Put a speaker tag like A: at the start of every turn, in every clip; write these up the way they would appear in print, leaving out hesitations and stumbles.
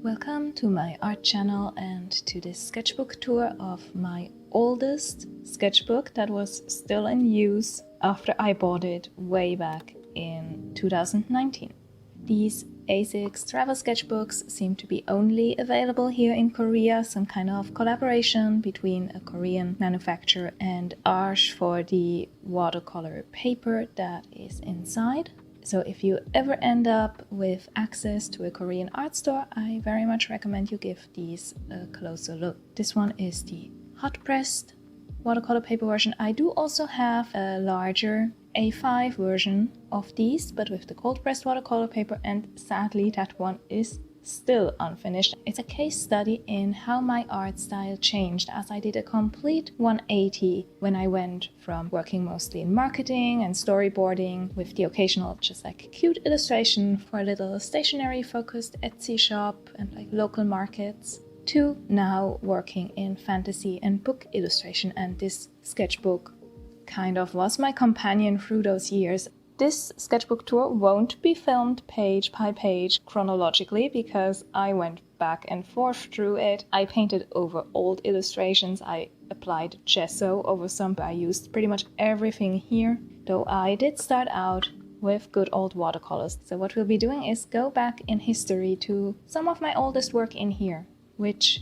A: Welcome to my art channel and to this sketchbook tour of my oldest sketchbook that was still in use after I bought it way back in 2019. These A6 travel sketchbooks seem to be only available here in Korea, some kind of collaboration between a Korean manufacturer and Arch for the watercolor paper that is inside. So if you ever end up with access to a Korean art store, I very much recommend you give these a closer look. This one is the hot pressed watercolor paper version. I do also have a larger A5 version of these, but with the cold pressed watercolor paper, and sadly that one is still unfinished. It's a case study in how my art style changed, as I did a complete 180 when I went from working mostly in marketing and storyboarding with the occasional just like cute illustration for a little stationery focused Etsy shop and like local markets, to now working in fantasy and book illustration, and this sketchbook kind of was my companion through those years. This sketchbook tour won't be filmed page by page chronologically because I went back and forth through it. I painted over old illustrations, I applied gesso over some, but I used pretty much everything here, though I did start out with good old watercolors. So what we'll be doing is go back in history to some of my oldest work in here, which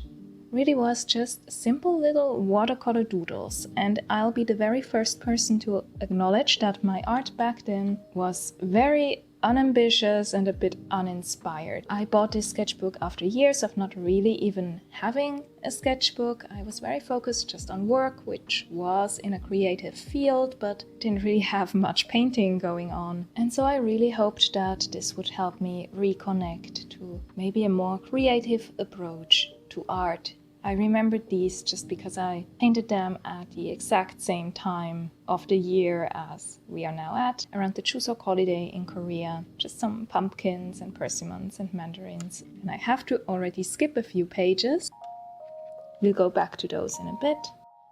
A: really was just simple little watercolor doodles, and I'll be the very first person to acknowledge that my art back then was very unambitious and a bit uninspired. I bought this sketchbook after years of not really even having a sketchbook. I was very focused just on work, which was in a creative field, but didn't really have much painting going on. And so I really hoped that this would help me reconnect to maybe a more creative approach to art. I remembered these just because I painted them at the exact same time of the year as we are now at, around the Chuseok holiday in Korea. Just some pumpkins and persimmons and mandarins. And I have to already skip a few pages. We'll go back to those in a bit.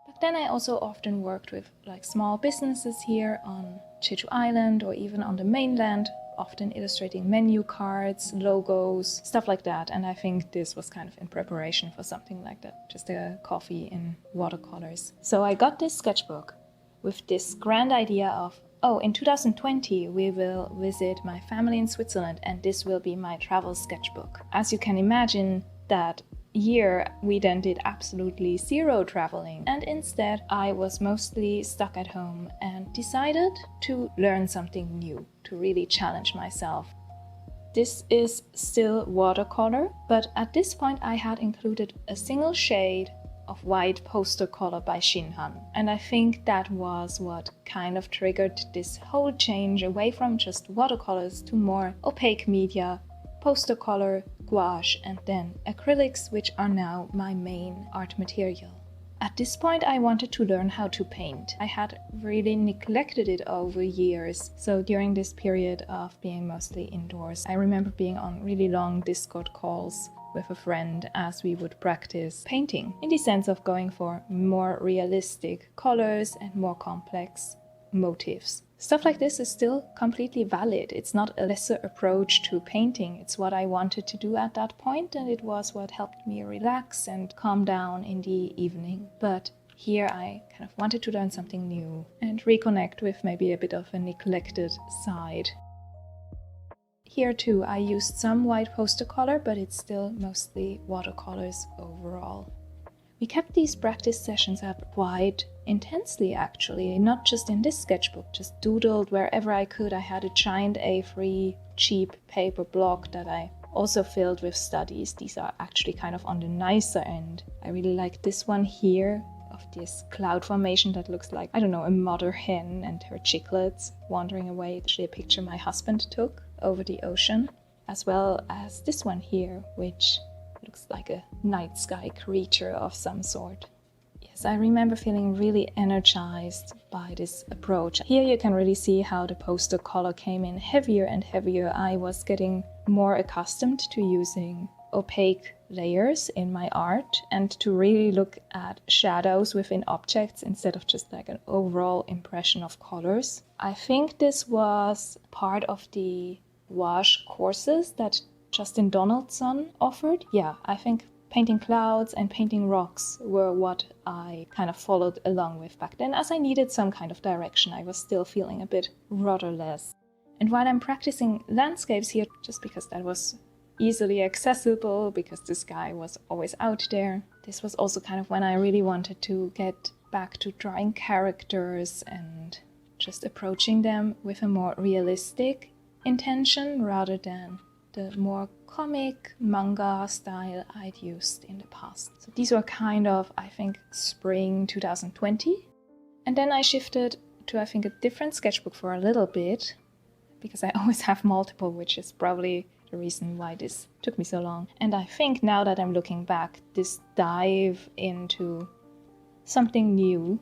A: Back then I also often worked with like small businesses here on Jeju Island or even on the mainland, often illustrating menu cards, logos, stuff like that. And I think this was kind of in preparation for something like that, just a coffee in watercolors. So I got this sketchbook with this grand idea of, oh, in 2020 we will visit my family in Switzerland and this will be my travel sketchbook. As you can imagine, that year we then did absolutely zero traveling, and instead I was mostly stuck at home and decided to learn something new, to really challenge myself. This is still watercolor, but at this point I had included a single shade of white poster color by ShinHan, and I think that was what kind of triggered this whole change away from just watercolors to more opaque media, poster color, gouache, and then acrylics, which are now my main art material. At this point I wanted to learn how to paint. I had really neglected it over years. So during this period of being mostly indoors, I remember being on really long Discord calls with a friend as we would practice painting, in the sense of going for more realistic colors and more complex motifs. Stuff like this is still completely valid. It's not a lesser approach to painting. It's what I wanted to do at that point, and it was what helped me relax and calm down in the evening. But here I kind of wanted to learn something new and reconnect with maybe a bit of a neglected side. Here too I used some white poster color, but it's still mostly watercolors overall. We kept these practice sessions up quite intensely actually, not just in this sketchbook, just doodled wherever I could. I had a giant A3 cheap paper block that I also filled with studies. These are actually kind of on the nicer end. I really like this one here of this cloud formation that looks like, I don't know, a mother hen and her chicklets wandering away. It's actually a picture my husband took over the ocean, as well as this one here, which looks like a night sky creature of some sort. Yes, I remember feeling really energized by this approach. Here you can really see how the poster color came in heavier and heavier. I was getting more accustomed to using opaque layers in my art and to really look at shadows within objects instead of just like an overall impression of colors. I think this was part of the gouache courses that Justin Donaldson offered. Yeah, I think painting clouds and painting rocks were what I kind of followed along with back then, as I needed some kind of direction. I was still feeling a bit rudderless. And while I'm practicing landscapes here, just because that was easily accessible, because the sky was always out there, this was also kind of when I really wanted to get back to drawing characters and just approaching them with a more realistic intention rather than the more comic manga style I'd used in the past. So these were kind of, I think, spring 2020. And then I shifted to, I think, a different sketchbook for a little bit, because I always have multiple, which is probably the reason why this took me so long. And I think now that I'm looking back, this dive into something new,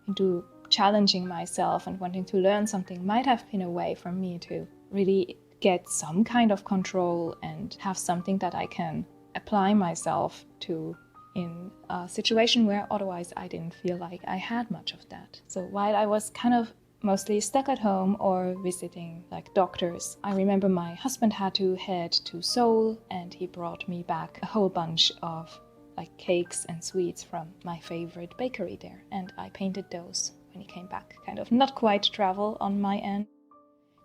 A: into challenging myself and wanting to learn something, might have been a way for me to really get some kind of control and have something that I can apply myself to in a situation where otherwise I didn't feel like I had much of that. So while I was kind of mostly stuck at home or visiting like doctors, I remember my husband had to head to Seoul and he brought me back a whole bunch of like cakes and sweets from my favorite bakery there, and I painted those when he came back. Kind of not quite travel on my end.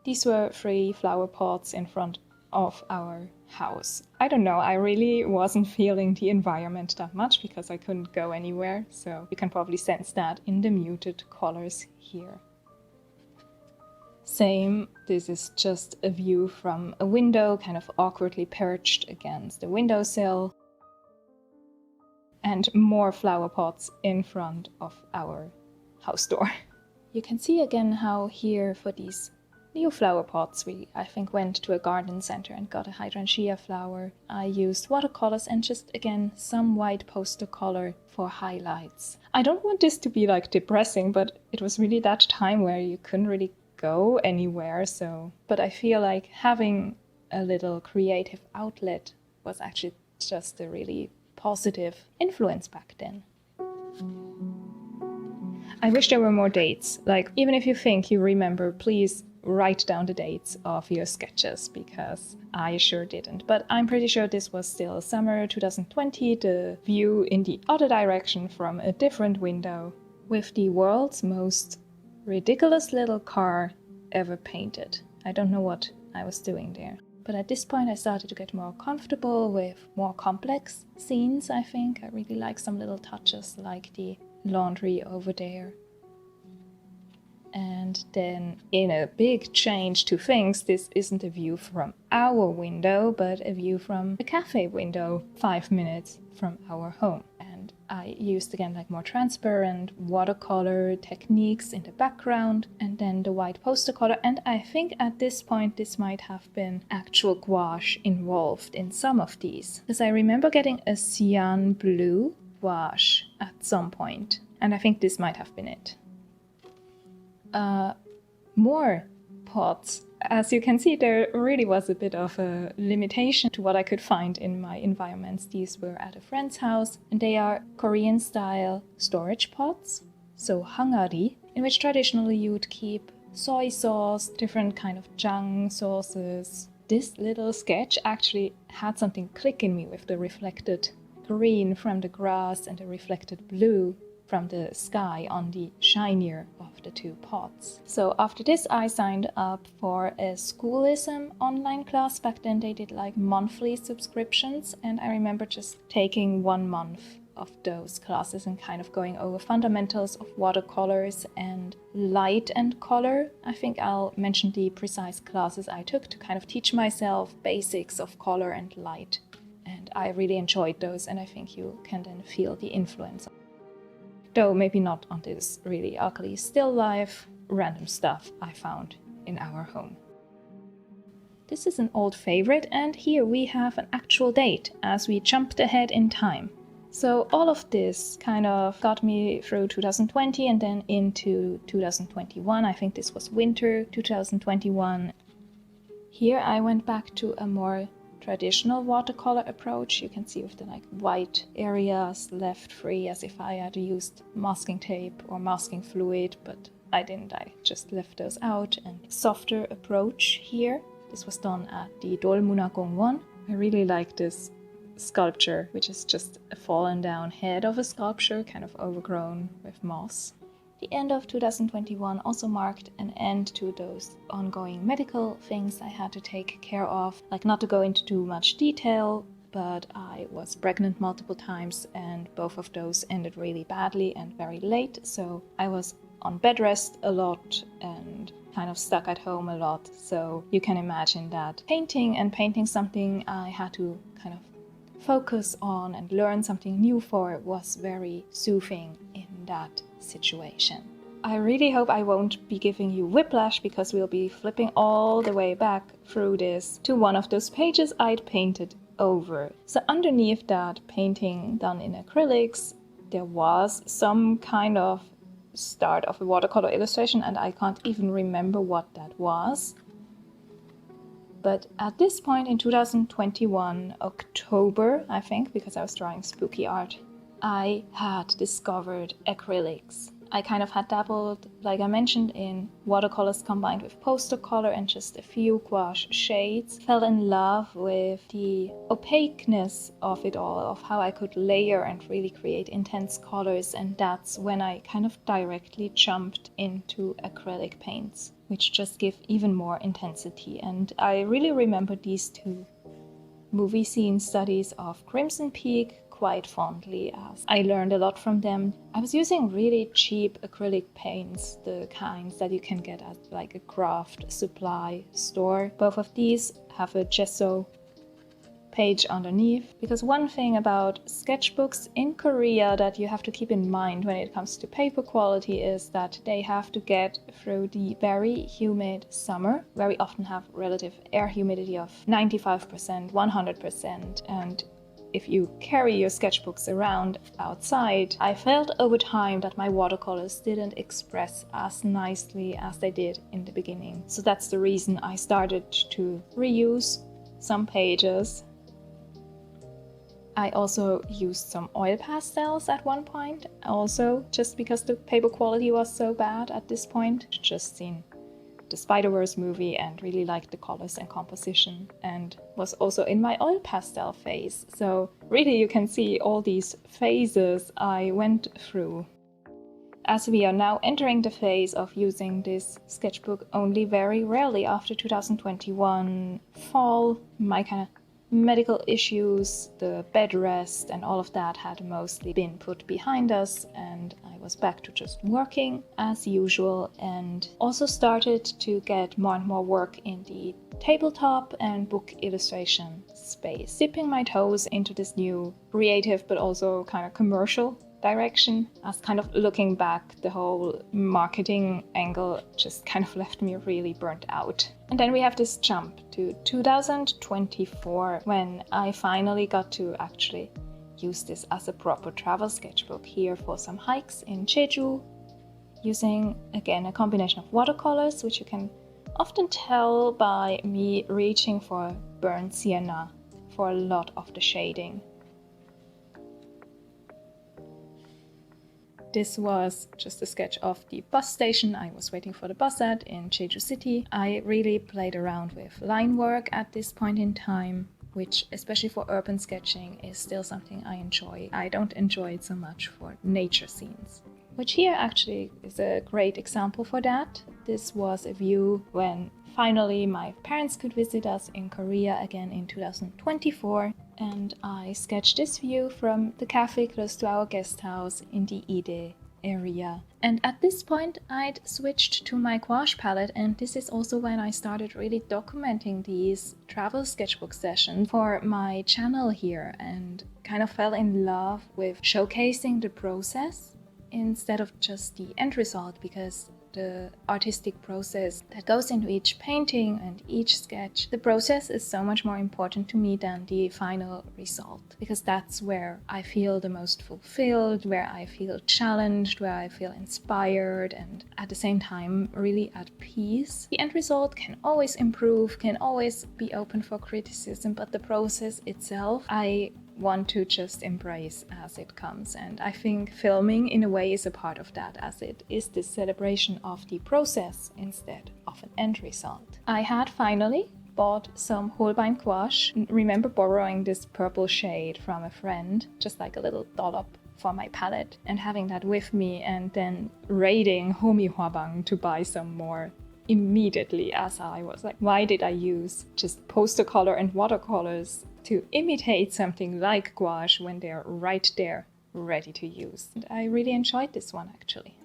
A: These were 3 flower pots in front of our house. I don't know, I really wasn't feeling the environment that much because I couldn't go anywhere, so you can probably sense that in the muted colors here. Same, this is just a view from a window, kind of awkwardly perched against the windowsill. And more flower pots in front of our house door. You can see again how here for these new flower pots, I think went to a garden center and got a hydrangea flower. I used watercolors and just again some white poster color for highlights. I don't want this to be like depressing, but it was really that time where you couldn't really go anywhere, but I feel like having a little creative outlet was actually just a really positive influence back then. I wish there were more dates. Like, even if you think you remember, please write down the dates of your sketches, because I sure didn't. But I'm pretty sure this was still summer 2020, the view in the other direction from a different window, with the world's most ridiculous little car ever painted. I don't know what I was doing there. But at this point I started to get more comfortable with more complex scenes, I think. I really like some little touches like the laundry over there. And then in a big change to things, this isn't a view from our window, but a view from a cafe window 5 minutes from our home. And I used again like more transparent watercolor techniques in the background, and then the white poster color. And I think at this point this might have been actual gouache involved in some of these, because I remember getting a cyan blue gouache at some point, and I think this might have been it. More pots. As you can see, there really was a bit of a limitation to what I could find in my environments. These were at a friend's house, and they are Korean style storage pots, so hangari, in which traditionally you would keep soy sauce, different kind of jang sauces. This little sketch actually had something click in me with the reflected green from the grass and the reflected blue from the sky on the shinier of the 2 pots. So after this I signed up for a schoolism online class. Back then they did like monthly subscriptions, and I remember just taking 1 month of those classes and kind of going over fundamentals of watercolors and light and color. I think I'll mention the precise classes I took to kind of teach myself basics of color and light. And I really enjoyed those, and I think you can then feel the influence. Though maybe not on this really ugly still life, random stuff I found in our home. This is an old favorite, and here we have an actual date as we jumped ahead in time. So all of this kind of got me through 2020 and then into 2021. I think this was winter 2021. Here I went back to a more traditional watercolor approach. You can see with the like white areas left free, as if I had used masking tape or masking fluid, but I didn't. I just left those out. And softer approach here. This was done at the Dolmunagong 1. I really like this sculpture, which is just a fallen down head of a sculpture, kind of overgrown with moss. The end of 2021 also marked an end to those ongoing medical things I had to take care of. Like, not to go into too much detail, but I was pregnant multiple times and both of those ended really badly and very late. So I was on bed rest a lot and kind of stuck at home a lot. So you can imagine that painting something I had to kind of focus on and learn something new for was very soothing in that situation. I really hope I won't be giving you whiplash, because we'll be flipping all the way back through this to one of those pages I'd painted over. So underneath that painting done in acrylics, there was some kind of start of a watercolor illustration, and I can't even remember what that was. But at this point in 2021, October, I think, because I was drawing spooky art, I had discovered acrylics. I kind of had dabbled, like I mentioned, in watercolors combined with postercolour and just a few gouache shades. Fell in love with the opaqueness of it all, of how I could layer and really create intense colors, and that's when I kind of directly jumped into acrylic paints, which just give even more intensity. And I really remember these two movie scene studies of Crimson Peak quite fondly, as I learned a lot from them. I was using really cheap acrylic paints, the kinds that you can get at like a craft supply store. Both of these have a gesso page underneath, because one thing about sketchbooks in Korea that you have to keep in mind when it comes to paper quality is that they have to get through the very humid summer, very often have relative air humidity of 95%, 100%, and if you carry your sketchbooks around outside, I felt over time that my watercolors didn't express as nicely as they did in the beginning. So that's the reason I started to reuse some pages. I also used some oil pastels at one point, also just because the paper quality was so bad at this point. Just seen the Spider-Verse movie and really liked the colors and composition, and was also in my oil pastel phase. So really you can see all these phases I went through. As we are now entering the phase of using this sketchbook only very rarely after 2021 fall, my kind of medical issues, the bed rest and all of that had mostly been put behind us, and I was back to just working as usual, and also started to get more and more work in the tabletop and book illustration space, dipping my toes into this new creative but also kind of commercial direction. As kind of looking back, the whole marketing angle just kind of left me really burnt out. And then we have this jump to 2024, when I finally got to actually use this as a proper travel sketchbook here for some hikes in Jeju, using again a combination of watercolors, which you can often tell by me reaching for burnt sienna for a lot of the shading. This was just a sketch of the bus station I was waiting for the bus at in Jeju City. I really played around with line work at this point in time, which, especially for urban sketching, is still something I enjoy. I don't enjoy it so much for nature scenes, which here actually is a great example for that. This was a view when finally my parents could visit us in Korea again in 2024. And I sketched this view from the cafe close to our guest house in the Ide area. And at this point I'd switched to my gouache palette, and this is also when I started really documenting these travel sketchbook sessions for my channel here, and kind of fell in love with showcasing the process instead of just the end result, because the artistic process that goes into each painting and each sketch, the process is so much more important to me than the final result, because that's where I feel the most fulfilled, where I feel challenged, where I feel inspired, and at the same time really at peace. The end result can always improve, can always be open for criticism, but the process itself I want to just embrace as it comes. And I think filming in a way is a part of that, as it is the celebration of the process instead of an end result. I had finally bought some Holbein gouache. Remember borrowing this purple shade from a friend, just like a little dollop for my palette, and having that with me, and then raiding Homi Hwabang to buy some more immediately, as I was like, why did I use just postercolour and watercolours to imitate something like gouache when they're right there, ready to use? And I really enjoyed this one actually.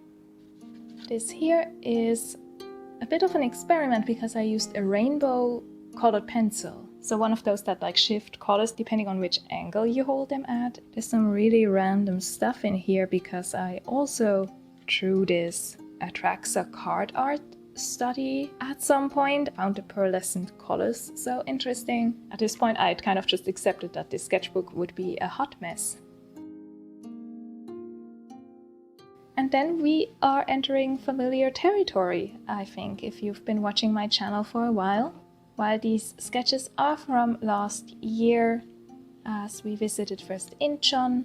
A: This here is a bit of an experiment because I used a rainbow colored pencil. So one of those that like shift colors depending on which angle you hold them at. There's some really random stuff in here because I also drew this Atraxa card art study at some point. Found the pearlescent colors so interesting. At this point I'd kind of just accepted that this sketchbook would be a hot mess. And then we are entering familiar territory, I think, if you've been watching my channel for a while. While these sketches are from last year, as we visited first Incheon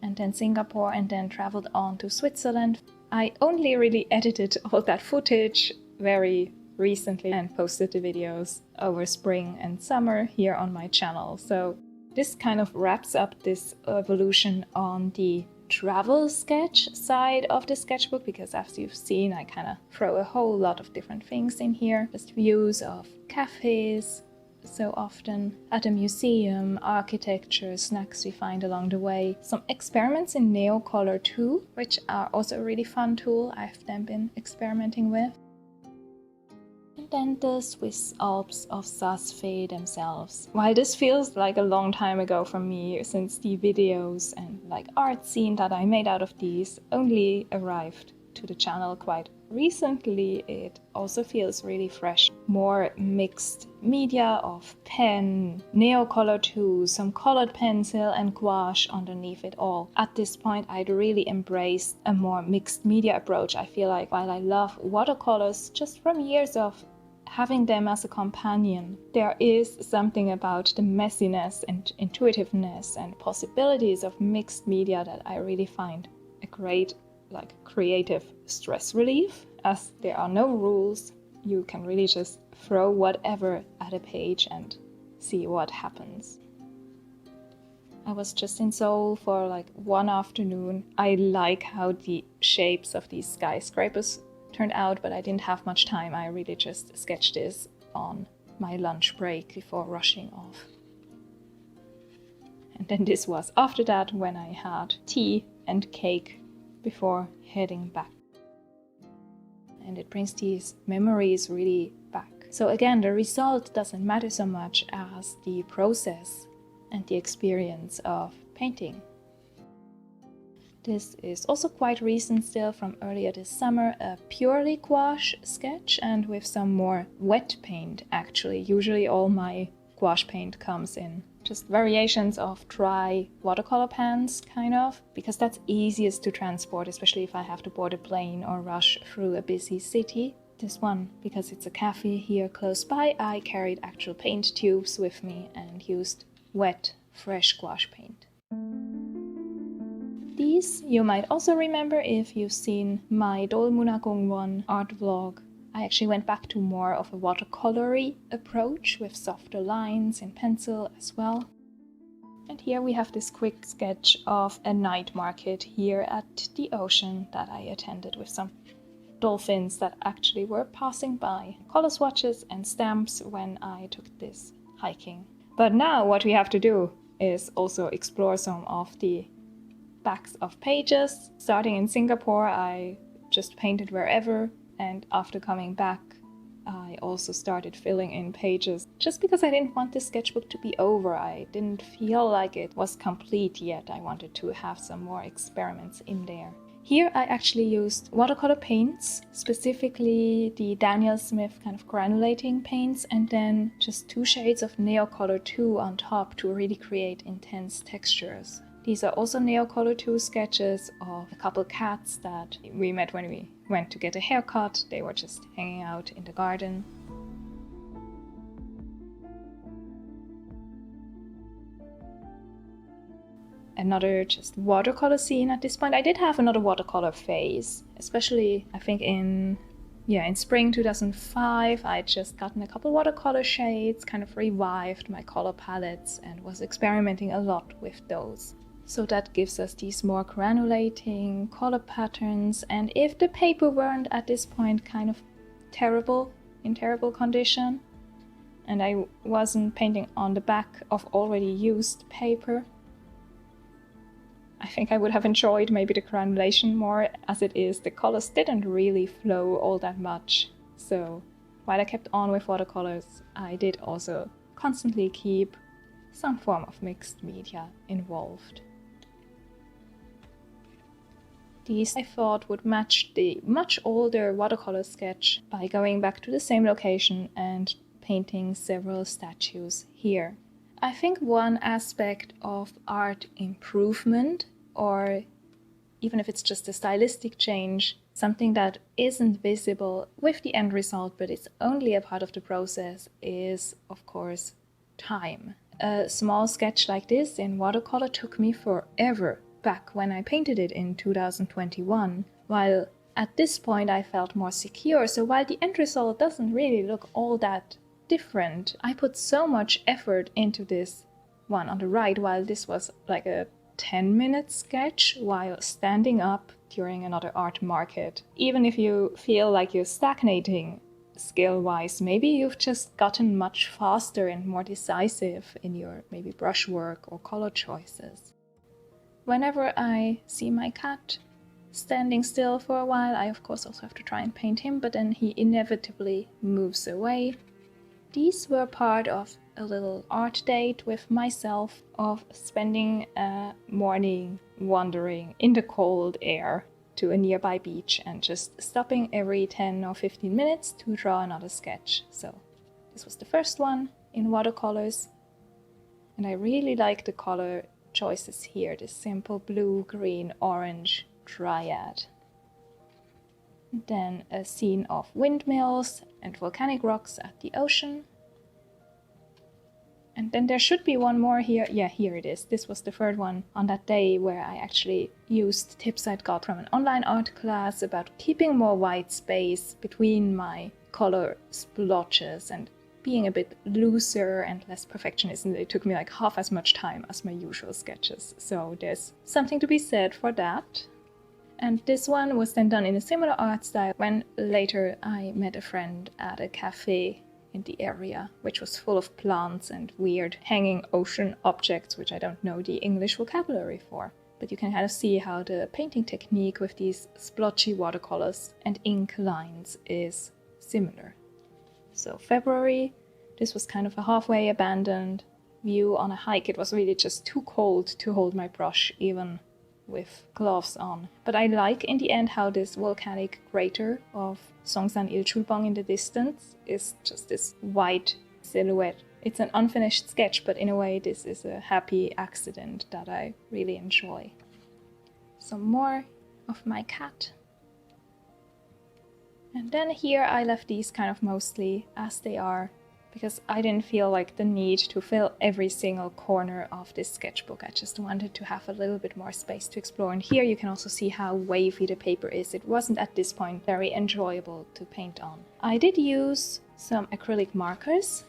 A: and then Singapore and then traveled on to Switzerland, I only really edited all that footage very recently and posted the videos over spring and summer here on my channel. So this kind of wraps up this evolution on the travel sketch side of the sketchbook, because as you've seen I kind of throw a whole lot of different things in here. Just views of cafes so often, at a museum, architecture, snacks we find along the way. Some experiments in Neocolor too, which are also a really fun tool I've then been experimenting with. And then the Swiss Alps of Saas-Fee themselves. While this feels like a long time ago for me, since the videos and like art scene that I made out of these only arrived to the channel quite recently, it also feels really fresh. More mixed media of pen, Neocolor too, some colored pencil and gouache underneath it all. At this point I'd really embraced a more mixed media approach. I feel like while I love watercolors just from years of having them as a companion, there is something about the messiness and intuitiveness and possibilities of mixed media that I really find a great like creative stress relief, as there are no rules. You can really just throw whatever at a page and see what happens. I was just in Seoul for like one afternoon. I like how the shapes of these skyscrapers turned out, but I didn't have much time. I really just sketched this on my lunch break before rushing off. And then this was after that when I had tea and cake before heading back. And it brings these memories really back. So again, the result doesn't matter so much as the process and the experience of painting. This is also quite recent still, from earlier this summer, a purely gouache sketch and with some more wet paint actually. Usually all my gouache paint comes in just variations of dry watercolor pans, kind of, because that's easiest to transport, especially if I have to board a plane or rush through a busy city. This one, because it's a cafe here close by, I carried actual paint tubes with me and used wet, fresh gouache paint. These you might also remember if you've seen my Dolmunagongwon art vlog. I actually went back to more of a watercolory approach with softer lines in pencil as well. And here we have this quick sketch of a night market here at the ocean that I attended with some dolphins that actually were passing by. Color swatches and stamps when I took this hiking. But now what we have to do is also explore some of the backs of pages. Starting in Singapore, I just painted wherever. And after coming back, I also started filling in pages just because I didn't want this sketchbook to be over. I didn't feel like it was complete yet. I wanted to have some more experiments in there. Here I actually used watercolor paints, specifically the Daniel Smith kind of granulating paints, and then just 2 shades of Neocolor 2 on top to really create intense textures. These are also Neocolor 2 sketches of a couple cats that we met when we went to get a haircut. They were just hanging out in the garden. Another just watercolor scene at this point. I did have another watercolor phase, especially I think in in spring 2005, I'd just gotten a couple watercolor shades, kind of revived my color palettes and was experimenting a lot with those. So that gives us these more granulating color patterns, and if the paper weren't at this point kind of in terrible condition, and I wasn't painting on the back of already used paper, I think I would have enjoyed maybe the granulation more. As it is, the colors didn't really flow all that much. So while I kept on with watercolors, I did also constantly keep some form of mixed media involved. These I thought would match the much older watercolor sketch by going back to the same location and painting several statues here. I think one aspect of art improvement, or even if it's just a stylistic change, something that isn't visible with the end result but it's only a part of the process, is of course time. A small sketch like this in watercolor took me forever back when I painted it in 2021, while at this point I felt more secure. So while the end result doesn't really look all that different, I put so much effort into this one on the right, while this was like a 10-minute sketch while standing up during another art market. Even if you feel like you're stagnating skill-wise, maybe you've just gotten much faster and more decisive in your maybe brushwork or color choices. Whenever I see my cat standing still for a while, I of course also have to try and paint him, but then he inevitably moves away. These were part of a little art date with myself of spending a morning wandering in the cold air to a nearby beach and just stopping every 10 or 15 minutes to draw another sketch. So this was the first one in watercolors, and I really like the color choices here, this simple blue, green, orange triad. Then a scene of windmills and volcanic rocks at the ocean. And then there should be one more here. Yeah, here it is. This was the third one on that day, where I actually used tips I'd got from an online art class about keeping more white space between my color splotches and being a bit looser and less perfectionist. And it took me like half as much time as my usual sketches. So there's something to be said for that. And this one was then done in a similar art style when later I met a friend at a cafe in the area, which was full of plants and weird hanging ocean objects, which I don't know the English vocabulary for. But you can kind of see how the painting technique with these splotchy watercolors and ink lines is similar. So February, this was kind of a halfway abandoned view on a hike. It was really just too cold to hold my brush, even with gloves on. But I like in the end how this volcanic crater of Songsan Ilchulbong in the distance is just this white silhouette. It's an unfinished sketch, but in a way this is a happy accident that I really enjoy. Some more of my cat. And then here I left these kind of mostly as they are, because I didn't feel like the need to fill every single corner of this sketchbook. I just wanted to have a little bit more space to explore. And here you can also see how wavy the paper is. It wasn't at this point very enjoyable to paint on. I did use some acrylic markers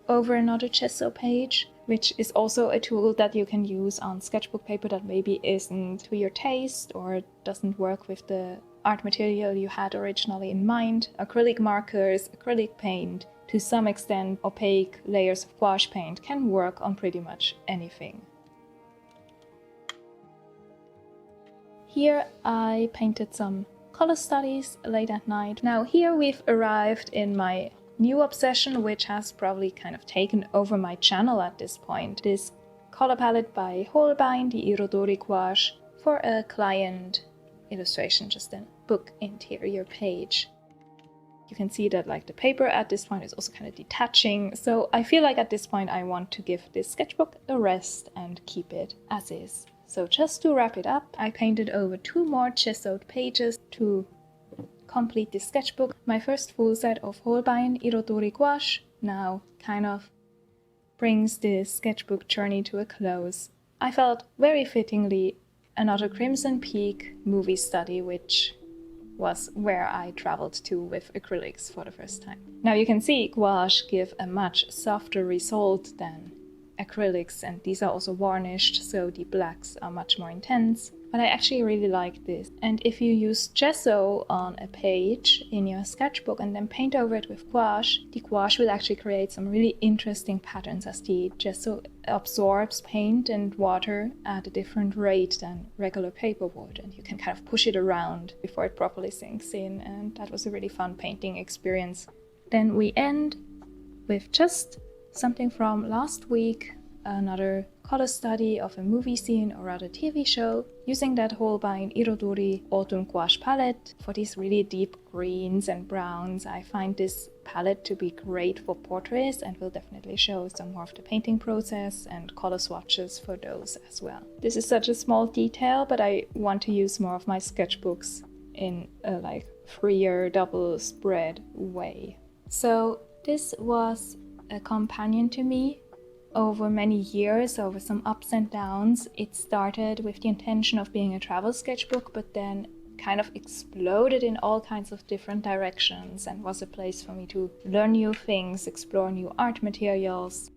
A: over another gesso page, which is also a tool that you can use on sketchbook paper that maybe isn't to your taste or doesn't work with the art material you had originally in mind. Acrylic markers, acrylic paint, to some extent opaque layers of gouache paint can work on pretty much anything. Here I painted some color studies late at night. Now here we've arrived in my new obsession, which has probably kind of taken over my channel at this point. This color palette by Holbein, the Irodori gouache, for a client illustration, just a book interior page. You can see that like the paper at this point is also kind of detaching. So I feel like at this point I want to give this sketchbook a rest and keep it as is. So just to wrap it up, I painted over 2 more gessoed pages to complete this sketchbook. My first full set of Holbein Irodori gouache now kind of brings this sketchbook journey to a close. I felt very fittingly another Crimson Peak movie study, which was where I traveled to with acrylics for the first time. Now you can see gouache give a much softer result than acrylics, and these are also varnished, so the blacks are much more intense. But I actually really like this. And if you use gesso on a page in your sketchbook and then paint over it with gouache, the gouache will actually create some really interesting patterns, as the gesso absorbs paint and water at a different rate than regular paper would, and you can kind of push it around before it properly sinks in, and that was a really fun painting experience. Then we end with just something from last week, another color study of a movie scene or rather TV show, using that Holbein Irodori Autumn Gouache palette for these really deep greens and browns. I find this palette to be great for portraits and will definitely show some more of the painting process and color swatches for those as well. This is such a small detail, but I want to use more of my sketchbooks in a freer double spread way. So this was a companion to me over many years, over some ups and downs. It started with the intention of being a travel sketchbook, but then kind of exploded in all kinds of different directions and was a place for me to learn new things, explore new art materials,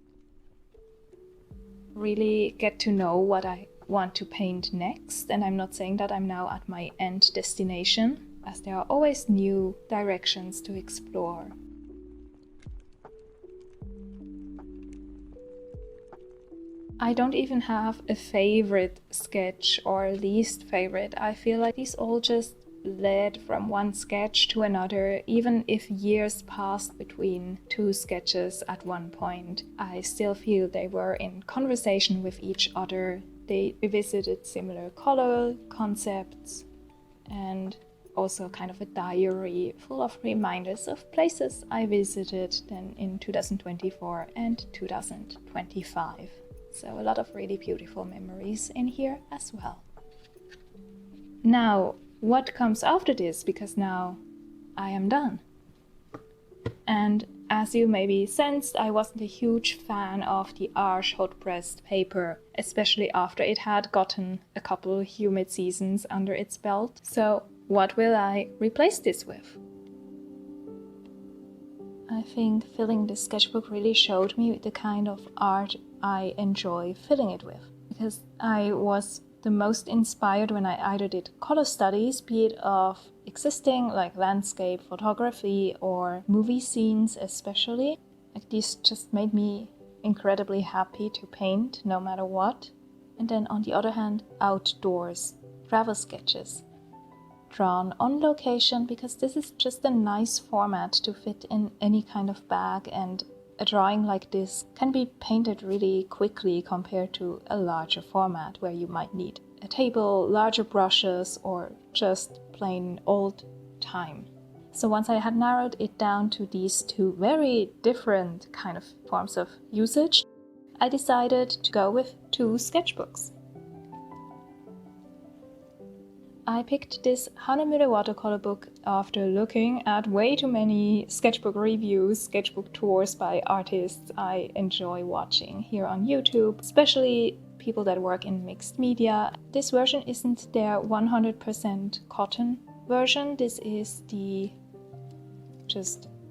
A: really get to know what I want to paint next. And I'm not saying that I'm now at my end destination, as there are always new directions to explore. I don't even have a favorite sketch or least favorite. I feel like these all just led from one sketch to another. Even if years passed between two sketches at one point, I still feel they were in conversation with each other. They revisited similar color concepts and also kind of a diary full of reminders of places I visited then in 2024 and 2025. So a lot of really beautiful memories in here as well. Now, what comes after this? Because now I am done. And as you maybe sensed, I wasn't a huge fan of the Arches hot-pressed paper, especially after it had gotten a couple humid seasons under its belt. So what will I replace this with? I think filling this sketchbook really showed me the kind of art I enjoy filling it with, because I was the most inspired when I either did color studies, be it of existing like landscape photography or movie scenes especially. Like, these just made me incredibly happy to paint no matter what. And then on the other hand, outdoors, travel sketches, drawn on location, because this is just a nice format to fit in any kind of bag, and a drawing like this can be painted really quickly compared to a larger format where you might need a table, larger brushes, or just plain old time. So once I had narrowed it down to these two very different kind of forms of usage, I decided to go with two sketchbooks. I picked this Hanemühle watercolor book after looking at way too many sketchbook reviews, sketchbook tours by artists I enjoy watching here on YouTube, especially people that work in mixed media. This version isn't their 100% cotton version. This is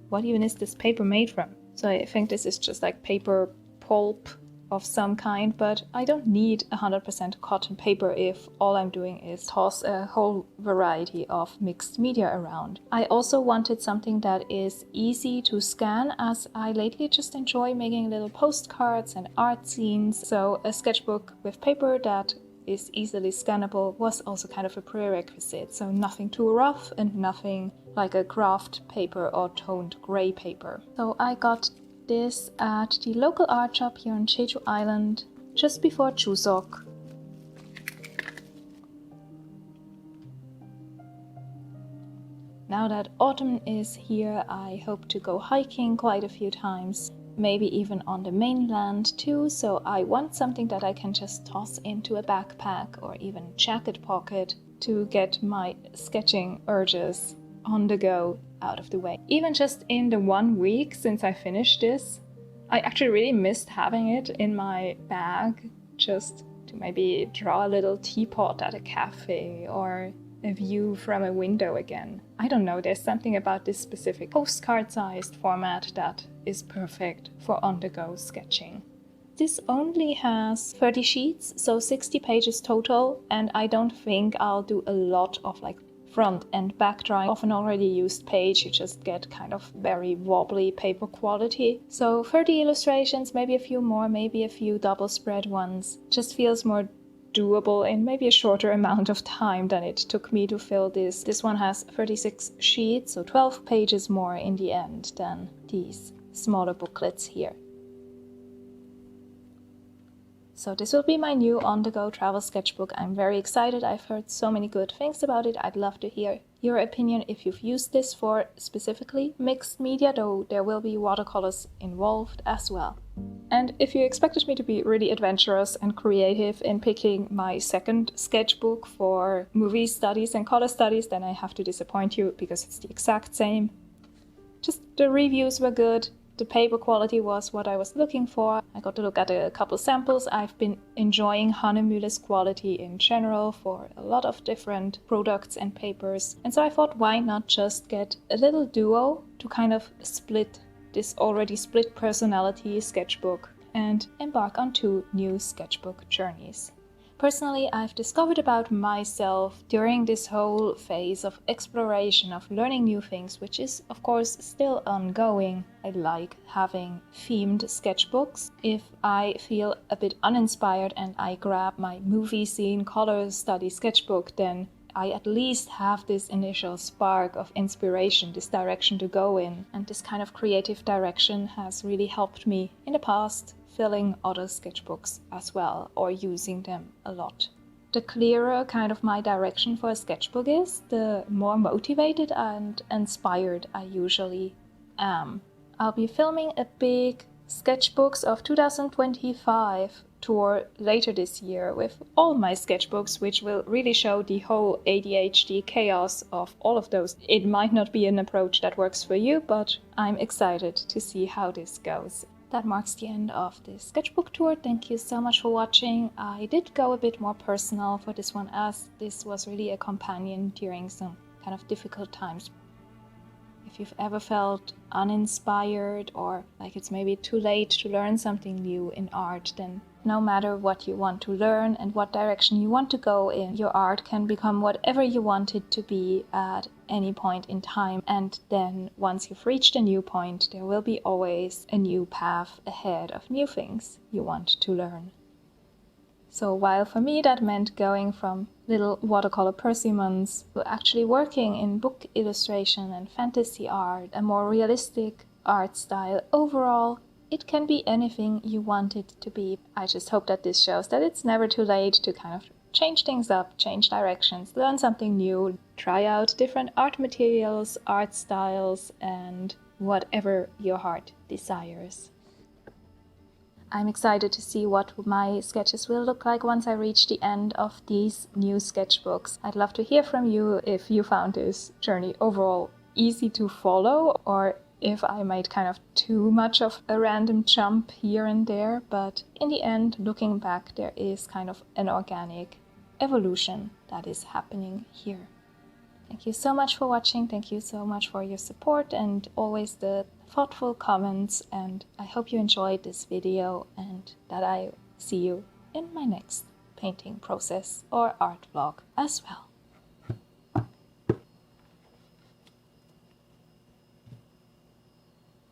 A: what even is this paper made from? So I think this is just like paper pulp of some kind, but I don't need 100% cotton paper if all I'm doing is toss a whole variety of mixed media around. I also wanted something that is easy to scan, as I lately just enjoy making little postcards and art scenes, so a sketchbook with paper that is easily scannable was also kind of a prerequisite, so nothing too rough and nothing like a craft paper or toned grey paper. So I got this at the local art shop here on Jeju Island just before Chuseok. Now that autumn is here, I hope to go hiking quite a few times, maybe even on the mainland too, so I want something that I can just toss into a backpack or even jacket pocket to get my sketching urges on the go out of the way. Even just in the 1 week since I finished this, I actually really missed having it in my bag just to maybe draw a little teapot at a cafe or a view from a window again. I don't know, there's something about this specific postcard-sized format that is perfect for on-the-go sketching. This only has 30 sheets, so 60 pages total, and I don't think I'll do a lot of like front and back drawing of an already used page. You just get kind of very wobbly paper quality. So 30 illustrations, maybe a few more, maybe a few double spread ones. Just feels more doable in maybe a shorter amount of time than it took me to fill this. This one has 36 sheets, so 12 pages more in the end than these smaller booklets here. So this will be my new on-the-go travel sketchbook. I'm very excited. I've heard so many good things about it. I'd love to hear your opinion if you've used this for specifically mixed media, though there will be watercolors involved as well. And if you expected me to be really adventurous and creative in picking my second sketchbook for movie studies and color studies, then I have to disappoint you because it's the exact same. Just the reviews were good. The paper quality was what I was looking for. I got to look at a couple samples. I've been enjoying Hanemülle's quality in general for a lot of different products and papers. And so I thought, why not just get a little duo to kind of split this already split personality sketchbook and embark on 2 new sketchbook journeys. Personally, I've discovered about myself during this whole phase of exploration, of learning new things, which is of course still ongoing. I like having themed sketchbooks. If I feel a bit uninspired and I grab my movie scene color study sketchbook, then I at least have this initial spark of inspiration, this direction to go in. And this kind of creative direction has really helped me in the past, filling other sketchbooks as well, or using them a lot. The clearer kind of my direction for a sketchbook is, the more motivated and inspired I usually am. I'll be filming a big Sketchbooks of 2025 tour later this year with all my sketchbooks, which will really show the whole ADHD chaos of all of those. It might not be an approach that works for you, but I'm excited to see how this goes. That marks the end of this sketchbook tour. Thank you so much for watching. I did go a bit more personal for this one, as this was really a companion during some kind of difficult times. If you've ever felt uninspired or like it's maybe too late to learn something new in art, then no matter what you want to learn and what direction you want to go in, your art can become whatever you want it to be at any point in time. And then once you've reached a new point, there will be always a new path ahead of new things you want to learn. So while for me that meant going from little watercolor persimmons to actually working in book illustration and fantasy art, a more realistic art style overall, it can be anything you want it to be. I just hope that this shows that it's never too late to kind of change things up, change directions, learn something new, try out different art materials, art styles, and whatever your heart desires. I'm excited to see what my sketches will look like once I reach the end of these new sketchbooks. I'd love to hear from you if you found this journey overall easy to follow, or if I made kind of too much of a random jump here and there. But in the end, looking back, there is kind of an organic evolution that is happening here. Thank you so much for watching. Thank you so much for your support and always the thoughtful comments. And I hope you enjoyed this video and that I see you in my next painting process or art vlog as well.